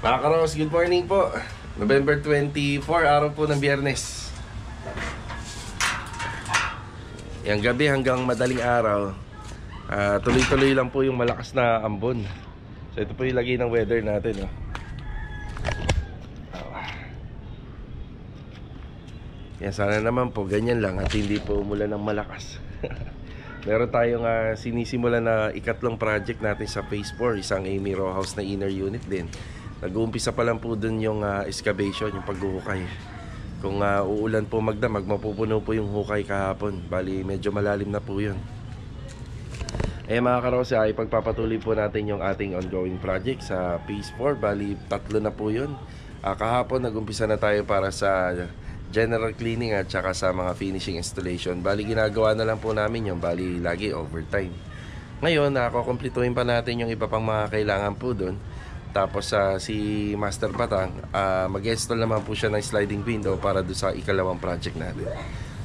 Mga Karos, good morning po. November 24, araw po ng Biyernes. Yang gabi hanggang madaling araw, tuloy-tuloy lang po yung malakas na ambon. So ito po yung lagay ng weather natin. Yan, sana naman po ganyan lang at hindi po umulan ng malakas. Meron tayong sinisimulan na ikatlong project natin sa Phase 4, isang Amy Row House na inner unit din. Nag-uumpisa pa lang po dun yung excavation, yung paghuhukay. Kung uulan po magdamag, mapupuno po yung hukay kahapon. Bali, medyo malalim na po yun. Mga Karosa, ipagpapatuloy po natin yung ating ongoing project sa Phase 4. Bali, 3 na po yun. Kahapon, nag-umpisa na tayo para sa general cleaning at saka sa mga finishing installation. Bali, ginagawa na lang po namin yun. Bali, lagi overtime. Ngayon, kukumpletuhin pa natin yung iba pang mga kailangan po dun. Tapos si Master Batang, mag-install naman po siya ng sliding window para doon sa ikalawang project natin.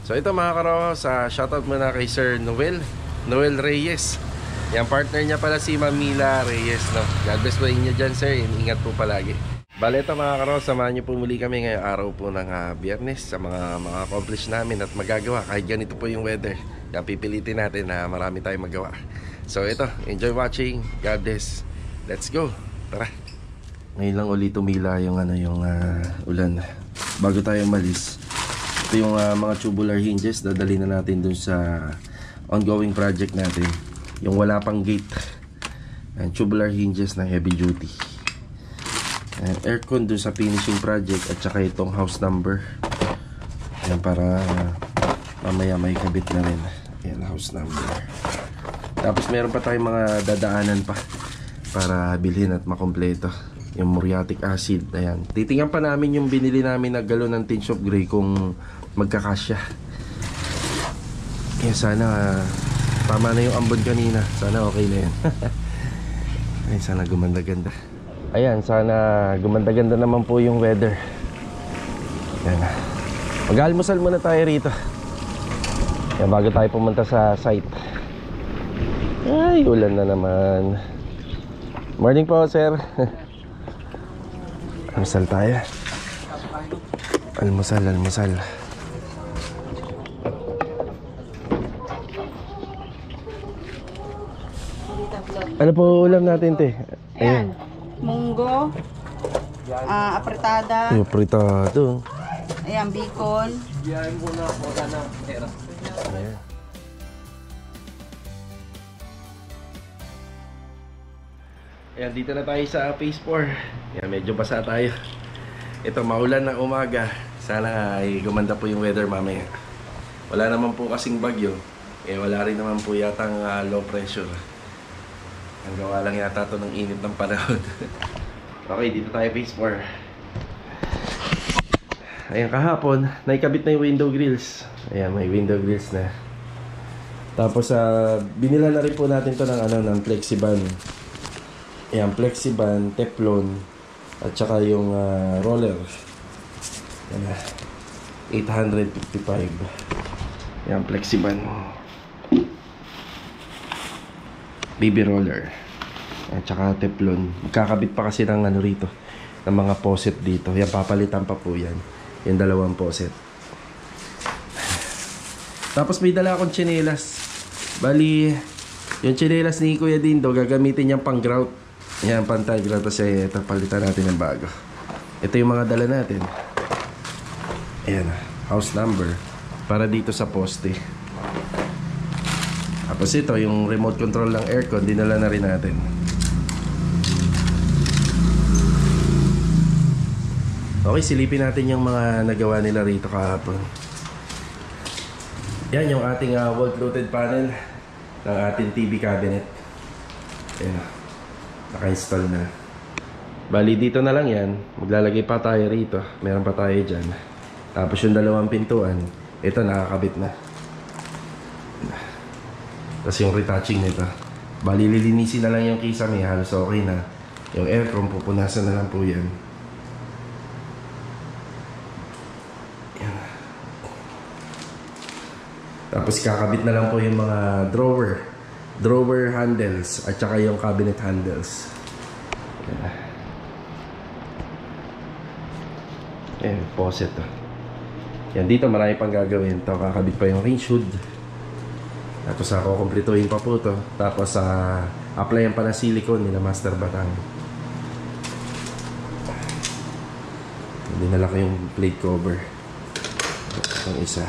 So ito mga Karos, shoutout muna kay Sir Noel Reyes. Yung partner niya pala si Mamila Reyes, no? God bless po inyo dyan, sir. Ingat po palagi. Bale ito mga Karos, samahan niyo po muli kami ngayong araw po ng Biyernes sa mga accomplish namin at magagawa. Kahit ganito po yung weather, yan pipilitin natin na marami tayong magawa. So ito, enjoy watching. God bless. Let's go. Tara. Ngayon lang ulit tumila yung ulan. Bago tayo malis, ito yung mga tubular hinges. Dadali na natin dun sa ongoing project natin. Yung wala pang gate. Tubular hinges na heavy duty. Aircon dun sa finishing project. At saka itong house number. Ayan, para mamaya may kabit na rin. Ayan, house number. Tapos meron pa tayong mga dadaanan pa para bilhin at makompleto. Yung muriatic acid. Ayan. Titingnan pa namin yung binili namin na galon ng tinge of gray kung magkakasya. Kaya sana tama na yung ambon kanina. Sana okay na yan. Ay, sana gumanda-ganda. Ayan, sana gumanda-ganda naman po yung weather. Ayan. Mag-almusal muna tayo rito. Ayan, bago tayo pumunta sa site. Ay, ulan na naman. Morning po, sir. Almusal tayo. Almusal. Ano po ulam natin, te? Ayan. Munggo. Apretada. Yung apretado. Ayan, bacon. Ayan. Ayan, dito na tayo sa Phase 4. Ayan, medyo basa tayo. Ito, maulan na umaga. Sana ay gumanda po yung weather mamaya. Wala naman po kasing bagyo. Wala rin naman po yatang low pressure. Ang gawa lang yata ito ng init ng panahon. Okay, dito tayo Phase 4. Ayan, kahapon, naikabit na yung window grills. Ayan, may window grills na. Tapos, binila na rin po natin to ng Flexiband. Ayan, Flexiband, Teflon, at saka yung roller. Ayan, 855. Ayan, Flexiband. Baby roller. At saka Teflon. Kakabit pa kasi ng rito, ng mga poset dito. Ayan, papalitan pa po yan. Yung dalawang poset. Tapos may dala akong tsinelas. Bali, yung tsinelas ni Kuya Dindo, gagamitin niyang pang grout. Yan, pantay grout. Kasi ito, palitan natin ng bago. Ito yung mga dala natin. Ayan, house number. Para dito sa poste. Tapos ito, yung remote control ng aircon, dinala na rin natin. Okay, silipin natin yung mga nagawa nila rito kahapon. Yan, yung ating wall-fluted panel ng ating TV cabinet. Ayan, naka-install na. Bali, dito na lang yan. Maglalagay pa tayo rito. Meron pa tayo dyan. Tapos yung dalawang pintuan, ito nakakabit na. Tapos yung retouching nito. Bali, lilinisin na lang yung kisame. Halos okay na. Yung aircon, pupunasan na lang po yan. Yan. Tapos kakabit na lang po yung mga drawer handles at saka yung cabinet handles. Yan. Ayan, faucet to. Yan, dito marami pang gagawin to. Kakabit pa yung range hood. Tapos ako kumpletuhin pa po to. Tapos applyan pa ng silicone nila Master Batang. Dinala ko yung plate cover. Itong isa.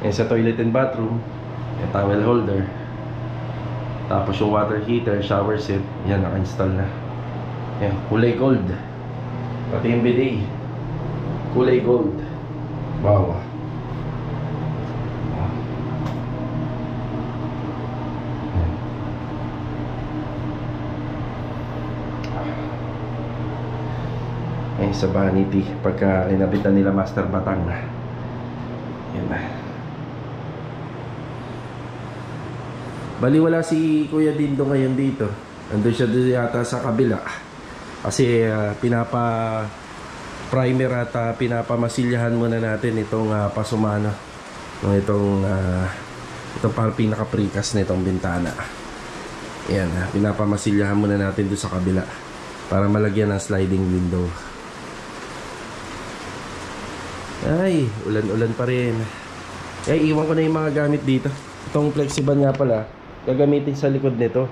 Yan sa toilet and bathroom. Yung towel holder. Tapos yung water heater, shower set. Yan, naka-install na. Yan, kulay gold. Pati yung bidet. Kulay gold. Wow. Yan sa vanity. Pagka inabitan nila Master Batang. Yan na. Bali wala si Kuya Dindo ngayon dito. Nandun siya doon yata sa kabila. Kasi pinapa primer at pinapamasilyahan muna natin itong pasumano. Itong parang pinaka-precast na itong bintana. Ayan, pinapamasilyahan muna natin doon sa kabila para malagyan ng sliding window. Ay, ulan-ulan pa rin. Ay, iwan ko na yung mga gamit dito. Itong flexible nga pala gagamitin sa likod nito.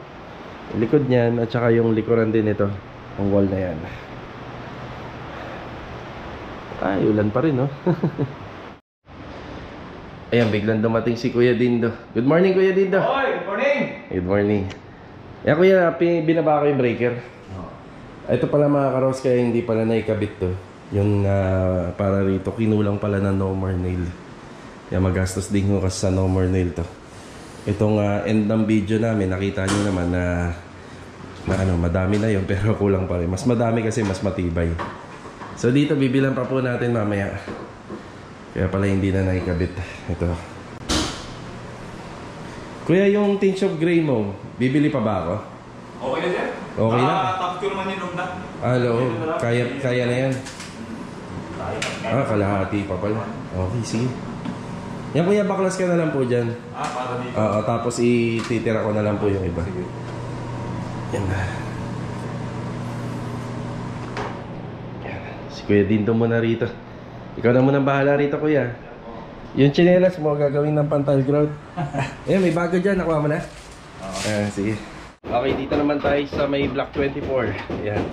Yung likod niyan at saka yung likuran din nito. Ang wall na yan. Ay, ulan pa rin, no? Ayan, biglang dumating si Kuya Dindo. Good morning, Kuya Dindo. Hoy, good morning. Good morning. Ayan, Kuya, binaba ko yung breaker. Ito pala mga karos, kaya hindi pala naikabit to. Yung para rito, kinulang pala ng no more nail. Kaya magastos din ko kasi sa no more nail to. Itong end ng video namin, nakita nyo naman na madami na yun pero kulang pa rin. Mas madami kasi mas matibay. So dito bibilan pa po natin mamaya. Kaya pala hindi na nakikabit. Ito. Kuya, yung tinge of gray mo, bibili pa ba ako? Okay na sir? Okay na? Top ko naman yun na. Hello, kaya na yan. Kalahati pa pala. Okay, sige. Yan kuya, baklas ka na lang po dyan. Para dito. Tapos ititira ko na lang po yung iba. Sige. Yan na. Yan. Si Kuya Dindo muna rito. Ikaw na muna bahala rito, kuya. Yung tsinelas mo, gagawin ng pantal grout. Ayan, may bago dyan. Nakuha mo na? Sige. Okay, dito naman tayo sa may Block 24. Ayan.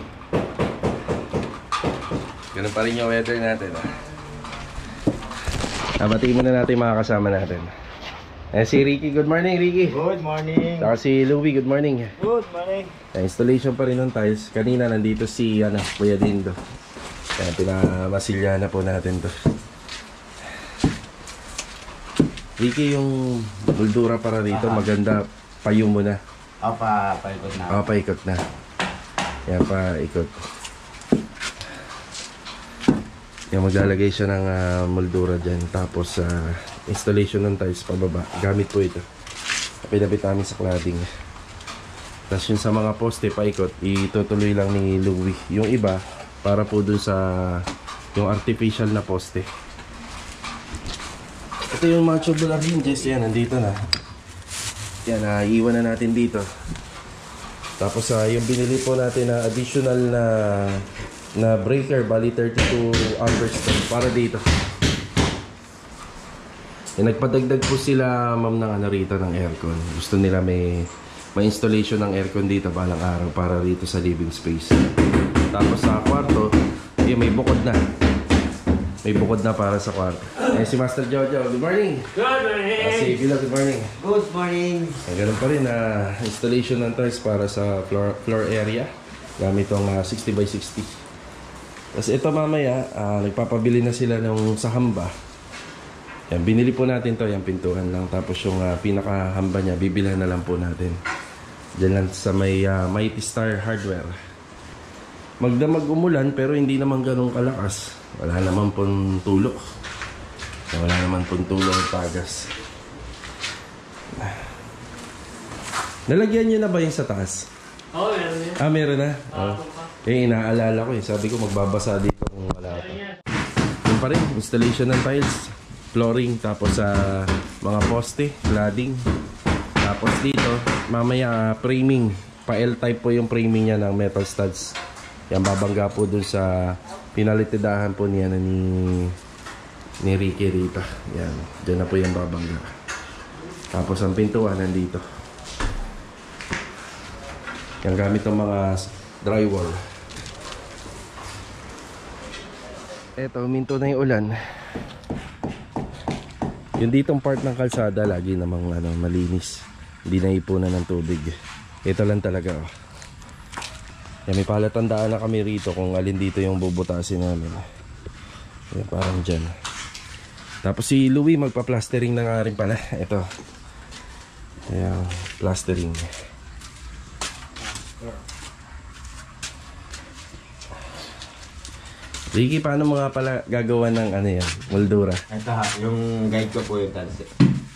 Ganun pa rin yung weather natin. Batiin muna natin mga kasama natin. Si Ricky, good morning Ricky. Good morning. Saka si Louie, good morning. Good morning. Installation pa rin ng tiles. Kanina nandito si Kuya Dindo. Kaya pinamasilya na po natin to. Ricky, yung moldura para rito maganda. Payo mo na. Paikot na. Paikot na. Yan, paikot. Yan, maglalagay siya ng moldura dyan. Tapos installation ng tiles pababa. Gamit po ito. Pinabit namin sa cladding. Tapos yung sa mga poste paikot, itutuloy lang ni Louie. Yung iba, para po dun sa yung artificial na poste. Ito yung mga tubular hinges. Yan, nandito na. Yan, iiwan na natin dito. Tapos yung binili po natin na additional na breaker, bali 32 amperes para dito. Nagpadagdag po sila ma'am ng rito ng aircon. Gusto nila may installation ng aircon dito balang araw para rito sa living space. Tapos sa kwarto, may bukod na. May bukod na para sa kwarto. Si Master Jojo, good morning. Good morning. Si Bila, good morning. Good morning. Ganun pa rin installation ng tiles para sa floor area. Gamit tong 60 by 60. Tapos ito mamaya, nagpapabili na sila ng sa hamba. Yan, binili po natin to, yung pintuan lang. Tapos yung pinakahamba niya, bibilhan na lang po natin. Diyan lang sa may Mighty Star Hardware. Magdamag umulan pero hindi naman ganun kalakas. Wala naman pong tulo. Wala naman pong tulo ng tagas. Nalagyan niyo na ba yung sa taas? Oo, meron yun. Meron na? Inaalala ko sabi ko magbabasa dito kung wala pa. Yung pa rin, installation ng tiles, flooring, tapos sa mga poste, cladding. Tapos dito, mamaya framing. Pa L-type po yung framing niya ng metal studs. Yan, babangga po dun sa pinalitidahan po niya ni Ricky rito. Yan, dyan na po yung babangga. Tapos ang pintuan nandito. Yan, gamit ng mga drywall. Eto, huminto na yung ulan. Yung ditong part ng kalsada lagi namang malinis. Hindi na ipunan ng tubig. Ito lang talaga, oh. Yan, may palatandaan na kami rito kung alin dito yung bubutasin namin. Yan, parang dyan. Tapos si Louie magpa-plastering na nga rin pala. Ito. Ayan, plastering. Ricky, paano mo nga pala gagawa ng yan, moldura? Ito ha, yung guide ko po yung talsi.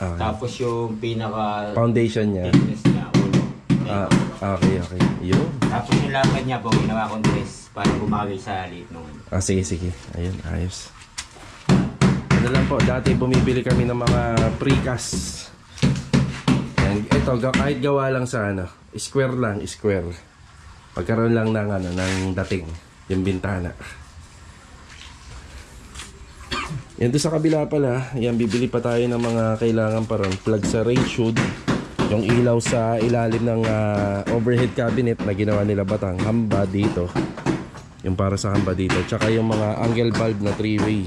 Okay. Tapos yung pinaka Foundation niya. thickness niya, ulo. Okay. Yun. Tapos yung lapad niya po, ginawa kong dress para bumagay sa liit nung Sige. Ayun, ayos. Ano lang po, dati bumibili kami ng mga precast. Ito, kahit gawa lang sa square lang, square. Pagkaroon lang ng dating, yung bintana. Yan, doon sa kabila pala, yan, bibili pa tayo ng mga kailangan pa ron. Plug sa range hood, yung ilaw sa ilalim ng overhead cabinet na ginawa nila Batang, hamba dito, yung para sa hamba dito, tsaka yung mga angle bulb na 3-way,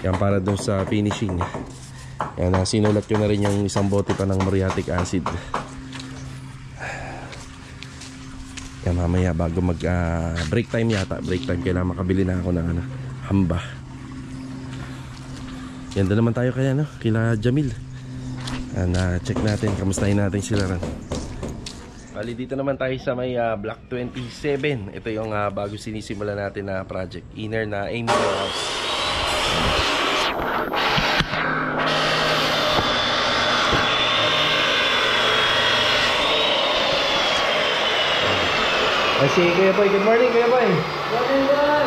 yan para doon sa finishing. Yan, sinulat ko na rin yung isang bote pa ng muriatic acid. Yan, mamaya bago mag break time yata, break time, kailangan makabili na ako ng hamba. Yan, doon naman tayo kaya kila Jamil. Check natin, kamustahin natin sila rin. Bali, dito naman tayo sa may Block 27. Ito yung bago sinisimula natin na project, inner na Amy House. Si Kuya Boy, good morning Kuya Boy. Good morning, boy.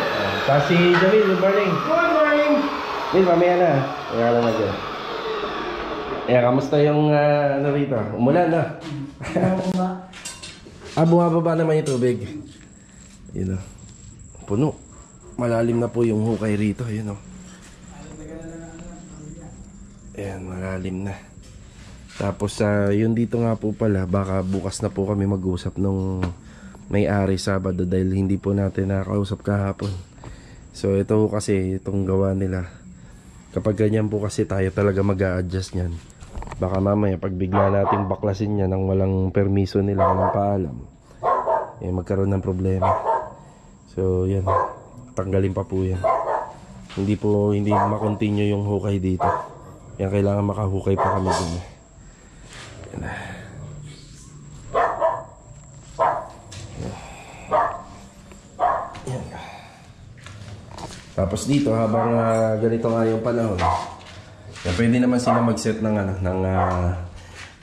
Si Jamil, good morning. Good morning. Jamil, mamaya na. Kaya lang dyan. Kamusta yung rito? Umulan na. Bumababa naman yung tubig. Yun o. Puno. Malalim na po yung hukay rito. Yun o. Ayan, malalim na. Tapos yun dito nga po pala, baka bukas na po kami mag-usap nung may-ari Sabado dahil hindi po natin nakakausap kahapon. So ito kasi itong gawa nila, kapag ganyan po kasi tayo talaga mag-a-adjust nyan. Baka mamaya pag bigla nating baklasin yan nang walang permiso nila, walang paalam, magkaroon ng problema. So yan, tanggalin pa po yan. Hindi makontinue yung hukay dito. Yan, kailangan makahukay pa kami dun. Yan. Tapos dito, habang ganito nga yung panahon, pwede naman sila mag-set ng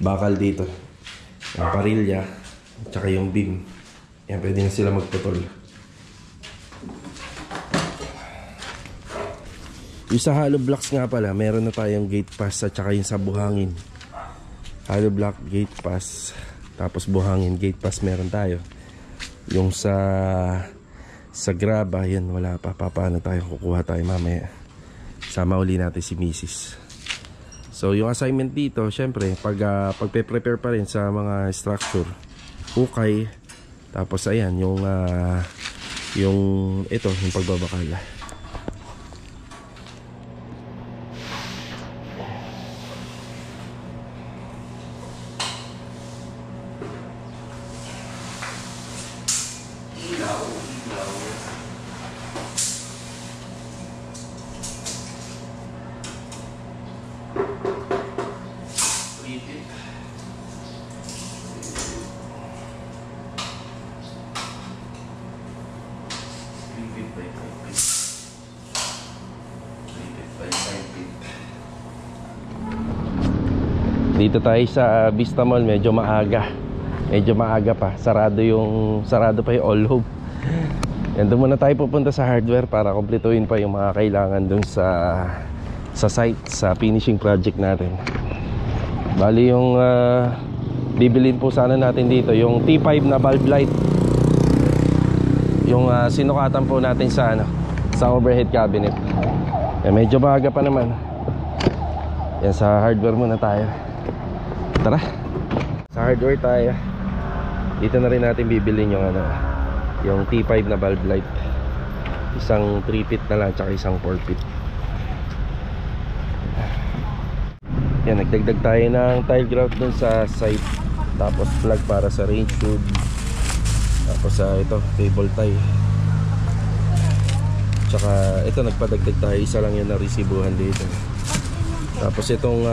bakal dito, yung parilya, tsaka yung beam. Yan, pwede na sila magputol. Yung sa hollow blocks nga pala, meron na tayong gate pass at tsaka yung sa buhangin. Hollow block, gate pass, tapos buhangin, gate pass meron tayo. Yung sa graba, yan wala pa. Paano tayo kukuha tayo mamaya. Sama uli natin si Mrs. So yung assignment dito, syempre pagpe-prepare pa rin sa mga structure, hukay, tapos ayan yung pagbabakal. Dito tayo sa Vista Mall, medyo maaga pa, sarado pa yung All Hope. Yan, doon muna tayo pupunta sa hardware para kumpletuhin pa yung mga kailangan dun sa site, sa finishing project natin. Bali yung bibilin po sana natin dito yung T5 na bulb light, yung sinukatan po natin sa sa overhead cabinet. Medyo baga pa naman. Yan, sa hardware muna tayo. Tara, sa hardware tayo. Dito na rin natin bibilin yung yung T5 na valve light. Isang 3 feet na lang, tsaka isang 4 feet. Yan, nagdagdag tayo ng tile grout dun sa side. Tapos plug para sa range hood. Tapos ito, cable tie. Tsaka ito, nagpadagdag tayo. Isa lang yun na resibuhan dito. Tapos itong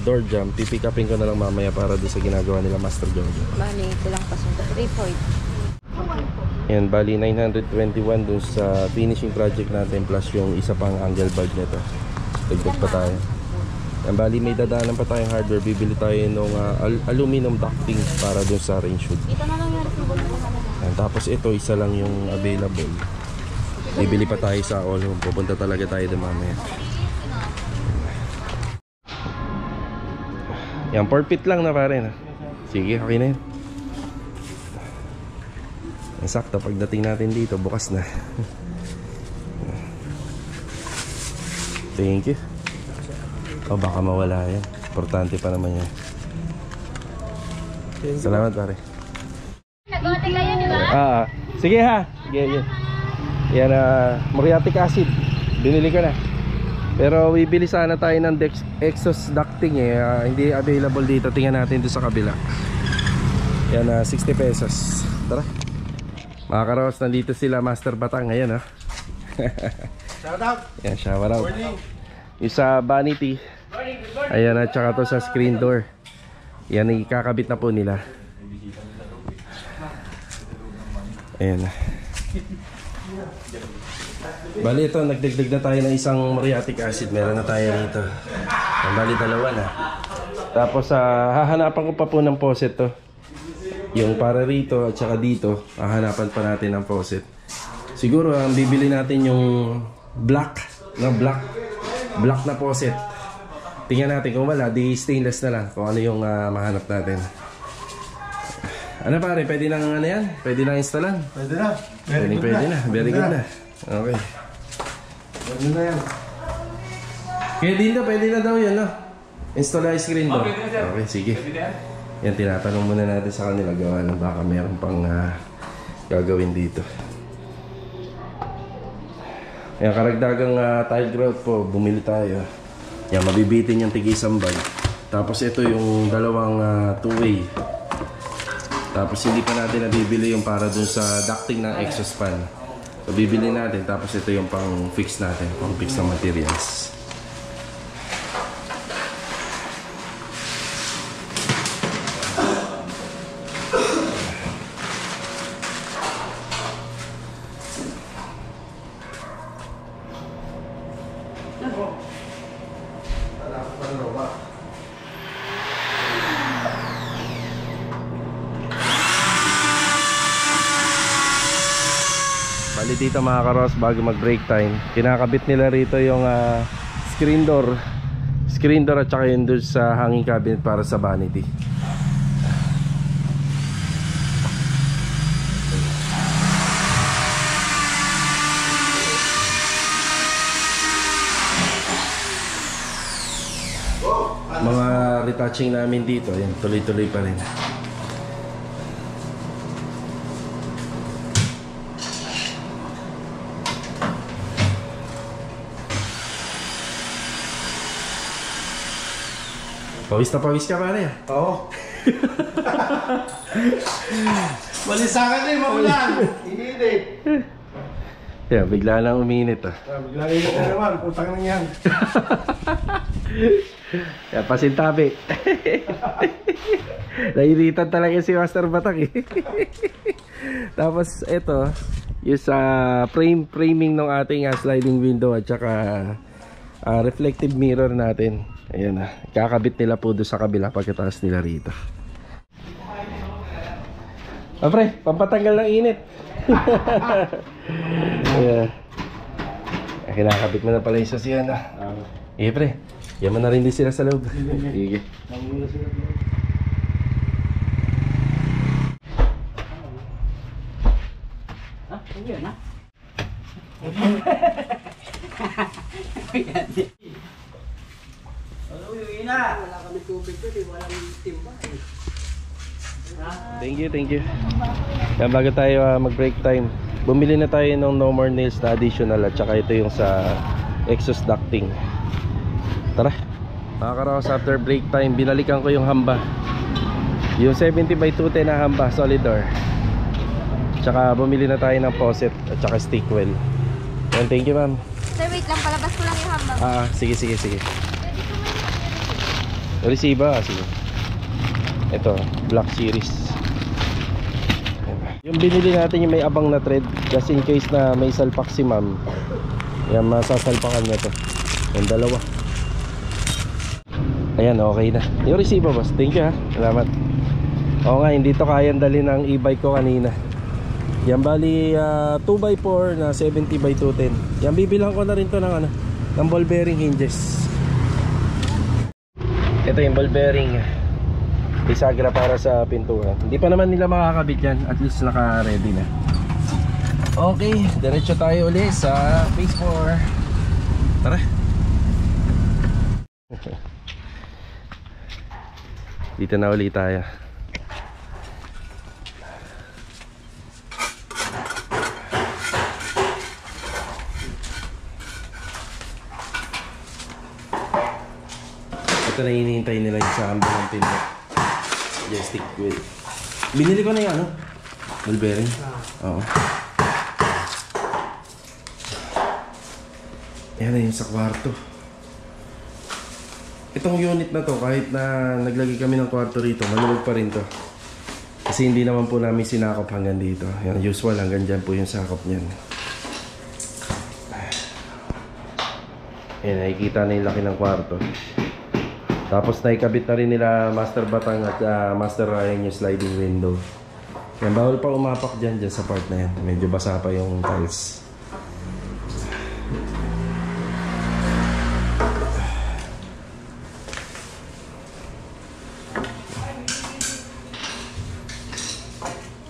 door jamb, pipick upin ko na lang mamaya para doon sa ginagawa nila Master Jojo. Bali, kulang pa sa 3 Yan, bali 921 dun sa finishing project natin, plus yung isa pang angle bulb nito. Dagdag pa tayo. Yan, bali may dadaanan pa tayong hardware. Bibili tayo ng aluminum ducting para dun sa range hood. Ito na lang yung Yan, tapos ito, isa lang yung available. Bibili pa tayo sa all home. Pupunta talaga tayo doon mamaya. Yan, 4 feet lang na pare. Sige, okay na yun. Sakto, pagdating natin dito, bukas na. Thank you. Baka mawala yan. Importante pa naman yan. Salamat pare. Nag-ote kayo, di ba? Sige ha. Sige. Yan, muriatic acid. Binili ko na. Pero bibili sana tayo ng exhaust ducting hindi available dito. Tingnan natin doon sa kabila. Yan, 60 pesos. Tara. Mga karos, nandito sila Master Batang ngayon. Shout out. Yan, shower out. Morning. Yung sa vanity. Ayan, at saka to sa screen door. Yan, ikakabit na po nila. Ayan. Bali ito, nagdagdag na tayo ng isang muriatic acid. Meron na tayo rito. Bali dalawa na. Tapos hahanapan ko pa po ng faucet to. Yung para rito at saka dito, hahanapan pa natin ng faucet. Siguro ang bibili natin yung black na faucet. Tingnan natin kung wala, di stainless na lang. Kung ano yung mahanap natin. Ano pare, pwede nang yan? Pwede nang installan? Pwede na. Pwede na. Very good na. Okay. Pwede na yan. Kaya din pwede na daw yan, no? Install ice screen door. Okay, sige. Yan, tinatanong muna natin sa kanila. Gawa ng baka meron pang gagawin dito. Yan, karagdagang tile grout po. Bumili tayo. Yan, mabibitin yung tig-isang bag. Tapos ito yung dalawang two-way. Tapos hindi pa natin nabibili yung para dun sa ducting ng exhaust fan. So bibili natin, tapos ito yung pang fix natin, pang fix ng materials. Bali dito mga karos, bago mag break time, kinakabit nila rito yung screen door at saka yun doon sa hanging cabinet para sa vanity. Mga retouching namin dito, yan, tuloy-tuloy pa rin. Pawis na pawis ka pare. Oo. Walis sa akin eh, maulan. Init. Yeah, bigla lang uminit Bigla init na naman, putang nang yan. Yan, pasintabi. Nairitan talaga si Master Batang Tapos ito, yung sa framing ng ating sliding window at saka reflective mirror natin. Ayan na, kakabit nila po doon sa kabila pagkataas nila rito. Pre, pampatanggal ng init. Yeah. Kinakabit mo na pala yung sasiyan pre, yaman na rin din sila sa loob. Sige. Yun, ha? Wala kami tubig doon, walang timba. Thank you. Yan, bago tayo mag-break time, bumili na tayo ng No More Nails na additional at saka ito yung sa exhaust ducting. Tara, mga karaos, after break time, binalikan ko yung hamba. Yung 70x210 na hamba, solid door. Tsaka bumili na tayo ng faucet at saka stick well. Yan, thank you ma'am. Sir, wait lang. Palabas ko lang yung hambang. Sige. Resiba, sige. Ito, Black Series. Yung binili natin yung may abang na thread, just in case na may salpak si ma'am. Yan, masasalpakan niya to. Yung dalawa. Ayan, okay na. Yung resiba boss, thank you ha. Salamat. Oo nga, hindi to kayang dali ng e-bike ko kanina. Yan, bali 2x4 na 70x210. Yan, bibilang ko na rin to ng ball bearing hinges. Ito yung ball bearing bisagra para sa pintura. Hindi pa naman nila makakabit yan. At least naka-ready na. Okay, diretso tayo ulit sa phase 4. Tara. Dito na ulit tayo. Ito na hinihintay nila yung sa hamba ng pinto. Stick wheel. Binili ko na yung ball bearing. Oo. Yan na yung sa kwarto. Itong unit na to, kahit na naglagay kami ng kwarto rito, maluwag pa rin to. Kasi hindi naman po namin sinakop hanggang dito. Yan, usual, hanggang dyan po yung sakop niyan. Yan, nakikita na yung laki ng kwarto. Tapos naikabit na rin nila Master Batang at Master Ryan yung sliding window. Yan, bawal pa umapak dyan sa part na yan. Medyo basa pa yung tiles.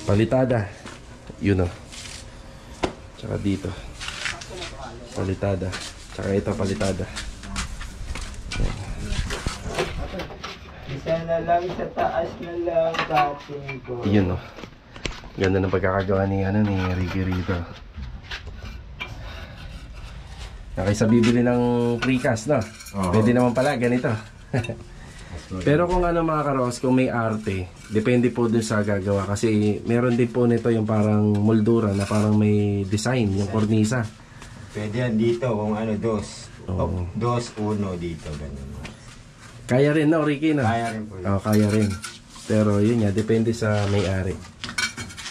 Palitada. Yun o. Tsaka dito. Palitada. Tsaka ito palitada. Isa na lang sa taas na lang dating ko. Yun o. Ganda ng pagkakagawa ni Ricky rito. Kaysa bibili ng precast, no? Pwede naman pala ganito. Pero kung mga karos, kung may arte, depende po dun sa gagawa. Kasi meron din po nito yung parang moldura na parang may design, yung kornisa. Pwede yan dito kung dos. Dos, uno dito. Ganun. Kaya rin na, Ricky, na? Kaya rin po yun. Kaya rin. Pero yun nga, depende sa may-ari.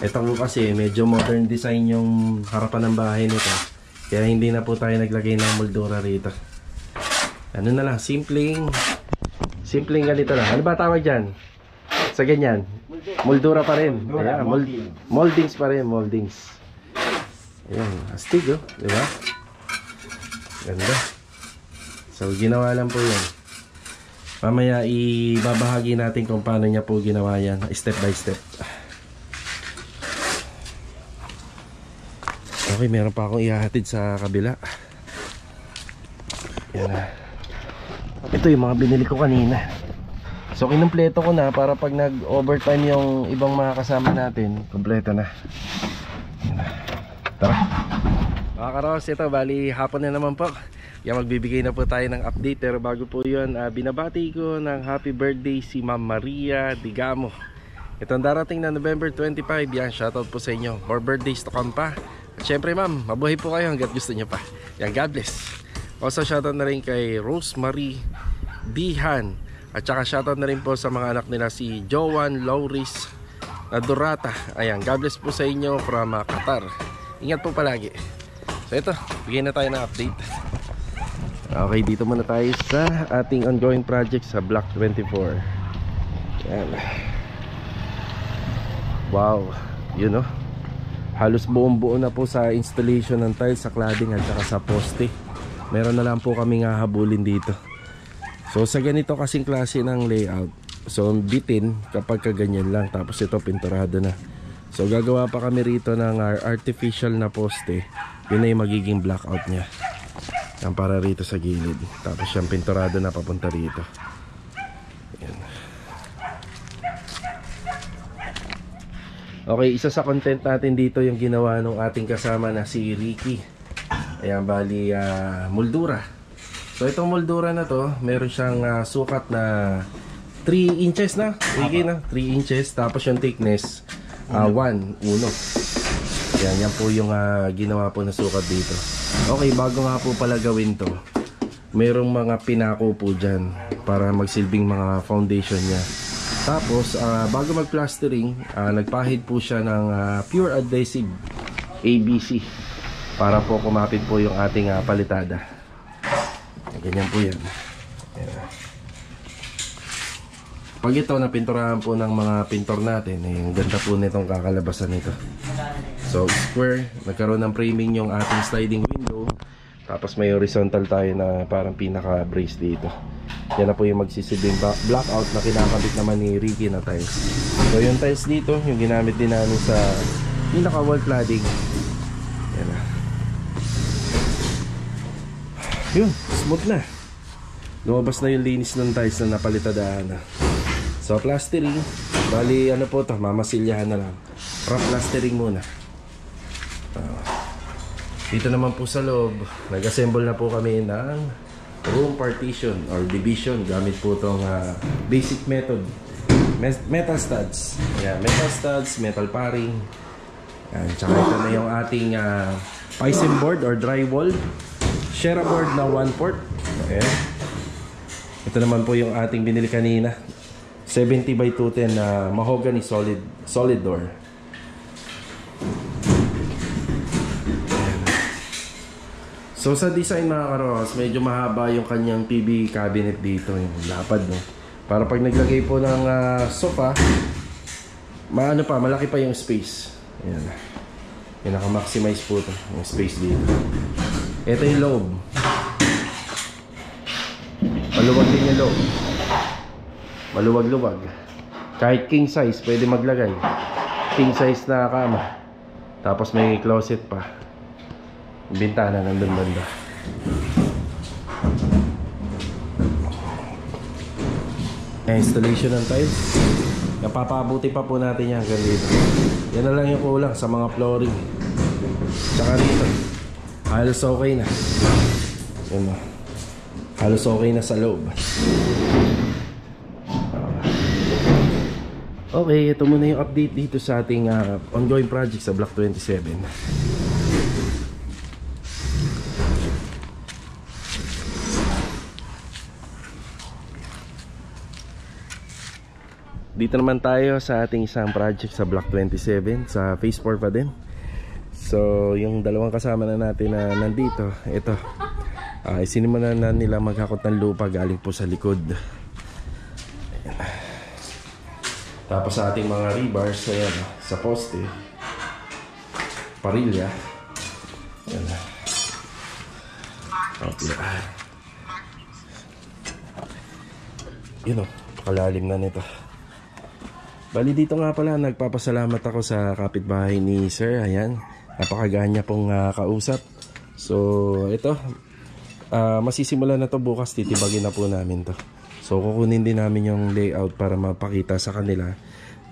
Ito po kasi, medyo modern design yung harapan ng bahay nito. Kaya hindi na po tayo naglagay ng moldura rito. Ano na lang, simpleng ganito lang. Ano ba tawag dyan? Sa ganyan? Moldura pa rin. Ayan, moldings pa rin, moldings. Ayan, astig oh, di ba? Ganda. So, ginawa lang po yan. Mamaya ibabahagi natin kung paano niya po ginawa yan, step by step. Okay, meron pa akong ihahatid sa kabila. Yan na. Ito yung mga binili ko kanina. So kinumpleto ko na para pag nag-overtime yung ibang mga kasama natin, kompleto na. Yan na. Tara. Mga karos, ito bali hapon na naman po. Yan, magbibigay na po tayo ng update. Pero bago po yun, binabati ko ng happy birthday si Ma'am Maria Digamo. Itong darating na November 25. Yan, shoutout po sa inyo. More birthdays to come pa. At syempre ma'am, mabuhay po kayo hanggat gusto nyo pa. Yan, God bless. Also shoutout na rin kay Rosemary Bihan. At saka shoutout na rin po sa mga anak nila si Joan Lauris Durata. Ayan, God bless po sa inyo from Qatar. Ingat po palagi. So ito, bigyan na tayo ng update. Okay, dito muna tayo sa ating ongoing project sa Block 24. Yan. Wow, yun oh. Halos buong buo na po sa installation ng tiles, sa cladding at saka sa poste. Meron na lang po kaming hahabulin dito. So sa ganito kasing klase ng layout, so bitin kapag kaganyan lang. Tapos ito pinturado na. So gagawa pa kami rito ng artificial na poste. Yun na yung magiging blackout niya. Yan para rito sa gilid. Tapos yung pinturado na papunta rito. Yan. Okay, isa sa content natin dito yung ginawa ng ating kasama na si Ricky. Ayan, bali moldura. So itong moldura na to, meron siyang sukat na 3 inches na, Ricky na, 3 inches. Tapos yung thickness 1. Yan po yung ginawa po na sukat dito. Okay, bago nga po pala gawin to, merong mga pinako po dyan para magsilbing mga foundation niya. Tapos bago mag-plastering, nagpahid po siya ng pure adhesive ABC para po kumapit po yung ating palitada. Ganyan po yan. Pag ito napinturahan po ng mga pintor natin, yung ganda po nitong kakalabasan nito. So square, nagkaroon ng framing yung ating sliding window. Tapos may horizontal tayo na parang pinaka brace dito. Yan na po yung magsisilbing blackout na kinakabit naman ni Ricky na tiles. So yung tiles dito, yung ginamit din namin sa pinaka wall cladding. Yan na. Yun, smooth na. Lumabas na yung linis ng tiles na napalitadahan na. So plastering, bali ano po to, mamasilyahan na lang. Rough plastering muna. Dito naman po sa loob, nag-assemble na po kami ng room partition or division. Gamit po itong basic method. Metal studs. Ayan, metal studs, metal paring. Ayan, tsaka ito na yung ating Pisum board or drywall. Shera board na 1/4. Ayan. Ito naman po yung ating binili kanina. 70 by 210 na mahogany solid door. Ayan. So sa design mga karos, medyo mahaba yung kanyang TV cabinet dito, yung lapad, no? Para pag naglagay po ng sofa, malaki pa yung space. Ayan. Pinaka-maximize po ito, yung space dito. Ito yung loob. Maluwag din yung loob. Maluwag-luwag. Kahit king size pwede maglagay. King size na kama. Tapos may closet pa. Bintana nandun banda. Installation ng tiles. Napapabuti pa po natin yan hanggang dito. Yan na lang yung kulang sa mga flooring. Tsaka dito halos okay na. Yan o. Halos okay na sa loob. Okay, ito muna yung update dito sa ating ongoing project sa Block 27. Dito naman tayo sa ating isang project sa Block 27 sa Phase 4 pa din. So, yung dalawang kasama na natin na nandito, ito. Sinimulan na nila maghakot ng lupa galing po sa likod. Tapos sa ating mga rebars, ayan, sa poste, parilya. Ayan. Okay. Yun o, pakalalim na nito. Bali dito nga pala, nagpapasalamat ako sa kapitbahay ni Sir. Ayan, napakaganya pong kausap. So, ito, masisimulan na to bukas, titibagin na po namin to. So kukunin din namin yung layout para mapakita sa kanila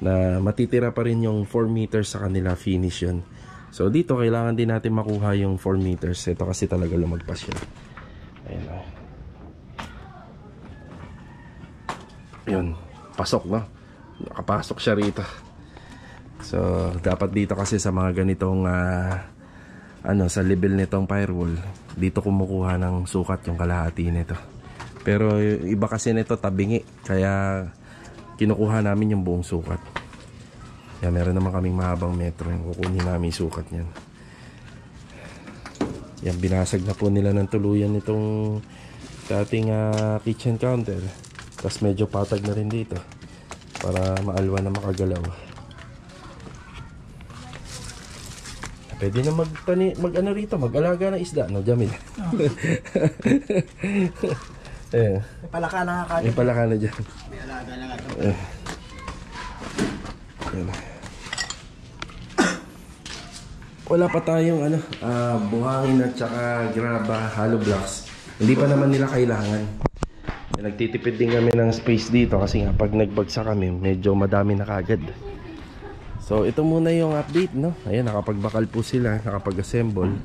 na matitira pa rin yung 4 meters sa kanila finish yun. So dito kailangan din natin makuha yung 4 meters. Ito kasi talaga lumagpas siya. Ayan o. Yun. Pasok, no? Nakapasok siya rito. So dapat dito kasi sa mga ganitong sa level nitong firewall, dito kumukuha ng sukat yung kalahati nito. Pero iba kasi nito tabingi, kaya kinukuha namin yung buong sukat. Kaya meron naman kaming mahabang metro, yung kukunin namin yung sukat niyan. Yan, binasag na po nila ng tuluyan nitong dating kitchen counter. Tapos medyo patag na rin dito para maalwa na makagalaw. Pwede na mag-ano rito, mag-alaga ng isda, no, Jamil? Eh. May palaka na nga kagad. May palaka na dyan. May alaga na nga ito. wala pa tayong buhangin at saka graba, hollow blocks. Hindi pa naman nila kailangan. Nagtitipid din kami ng space dito kasi nga pag nagbagsak kami, medyo madami na kagad. So ito muna yung update, no? Ayan, nakapagbakal po sila, nakapag-assemble.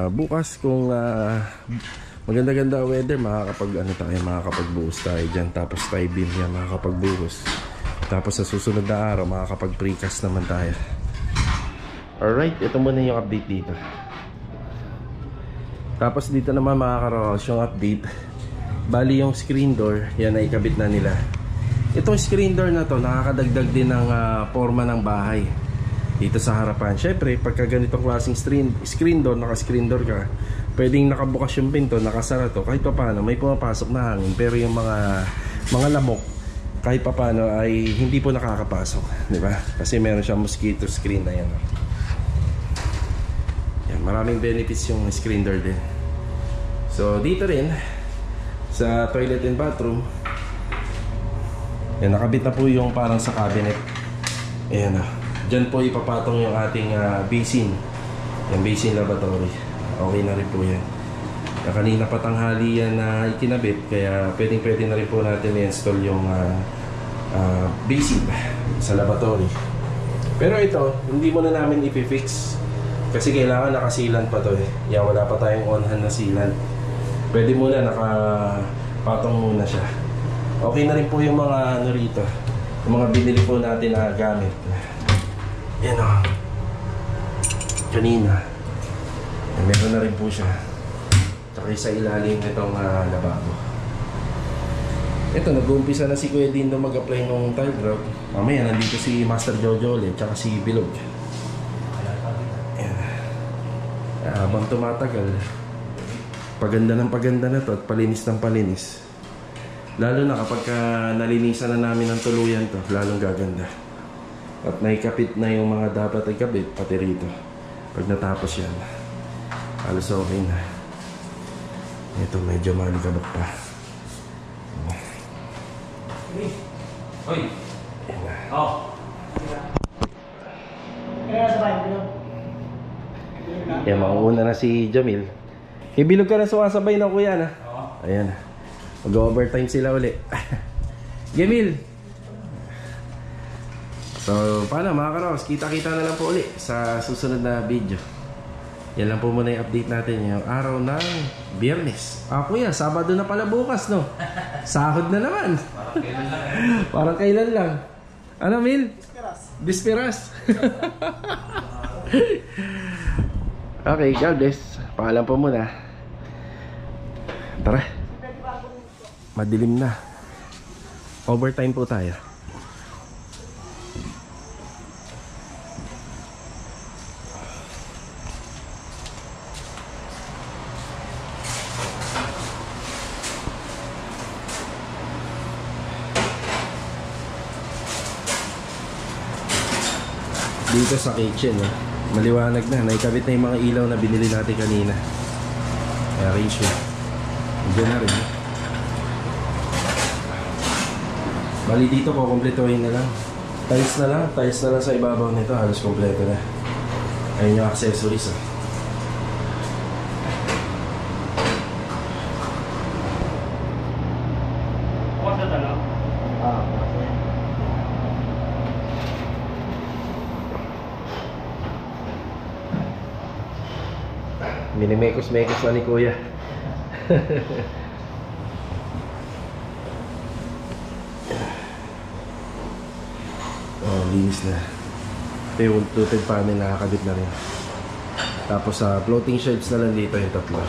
Bukas kung maganda-ganda weather, makakapagbuhos tayo dyan. Tapos tie beam yan, makakapagbuhos. Tapos sa susunod na araw, makakapag-precast naman tayo. Alright, ito muna yung update dito. Tapos dito naman mga karos, yung update. Bali yung screen door, yan ay ikabit na nila. Itong screen door na to, nakakadagdag din ng forma ng bahay dito sa harapan. Syempre, pagka ganitong klaseng screen door, naka-screen door ka, pwedeng nakabukas yung pinto, nakasara to, kahit pa paano, may pumapasok na hangin. Pero yung mga lamok, kahit pa paano ay hindi po nakakapasok, di ba? Kasi meron siyang mosquito screen na yan. Yan, maraming benefits yung screen door din. So dito rin sa toilet and bathroom, yan, nakabit na po yung parang sa cabinet. Ayan na. Diyan po ipapatong yung ating basin. Yung basin lavatory. Okay na rin po yan. Kanina pa tanghali yan na ikinabit, kaya pwedeng na rin po natin i-install yung basin sa lavatory. Pero ito, hindi muna namin ipifix kasi kailangan nakasilan pa to eh. Yan, wala pa tayong on-hand na sealant. Pwede muna nakapatong muna siya. Okay na rin po yung mga rito, yung mga binili po natin na gamit. Yan o, kanina meron na rin po siya. Tsaka sa ilalim nitong lababo. Ito, nag-uumpisa na si Kuya Dindo mag-apply ng tile grout. Mamaya nandito si Master Jojo ulit, tsaka si Bilog. Yan. Habang tumatagal, paganda na to at palinis ng palinis. Lalo na kapag nalinisan na namin ng tuluyan to, lalong gaganda. At naikapit na yung mga dapat ikabit, pati rito. Pag natapos yan, halos okay na. Ito medyo malikabak pa. Hoy! Yan na. Oh! Yan, mauuna na si Jamil. Ibilog ka na sumasabay na kuya na. Ayan. Mag-overtime sila uli. Jamil! So, paano mga karos? Kita-kita na lang po uli sa susunod na video. Yan lang po muna yung update natin yung araw ng Biyernes. Kuya, Sabado na pala bukas, no? Sahod na naman. Parang kailan lang. Ano, Mil? Bisperas. Okay, God bless. Paalam po muna. Tara. Madilim na. Overtime po tayo. Dito sa kitchen, maliwanag na. Naikabit na yung mga ilaw na binili natin kanina. I-arrange na. Diyan na rin. Bali dito ko, kompletuhin na lang. Tiles na lang sa ibabaw nito. Halos kompleto na. Ayun yung accessories. Minimekos-mekos na ni Kuya. Linis na. Ito yung fluted panel, nakakabit na rin. Tapos sa floating shelves na lang dito yung tatlo.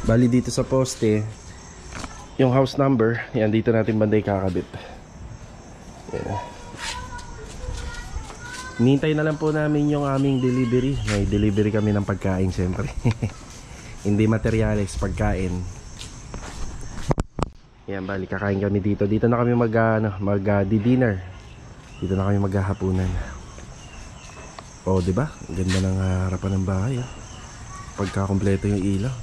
Bali dito sa poste, yung house number, yan dito natin banday kakabit. Yan. Hinihintay na lang po namin yung aming delivery. May delivery kami ng pagkain siyempre. Hindi materyales, pagkain. Yan, bali kakain kami dito. Dito na kami mag-dinner. Dito na kami maghahapunan. Oh, di ba? Ganda ng harapan ng bahay. Pagka kumpleto yung ilaw.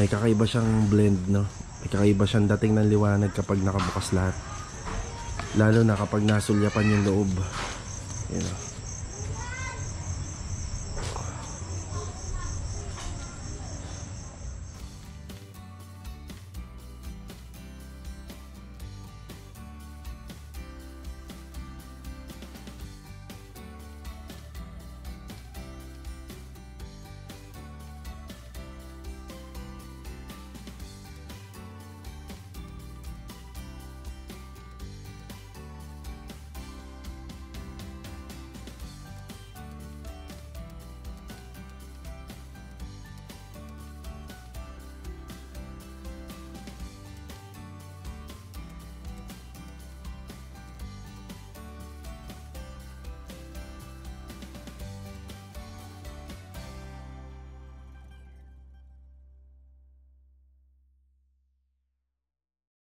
May kakaiba siyang blend, no? May kakaiba siyang dating ng liwanag kapag nakabukas lahat. Lalo na kapag nasulyapan yung loob. Yan,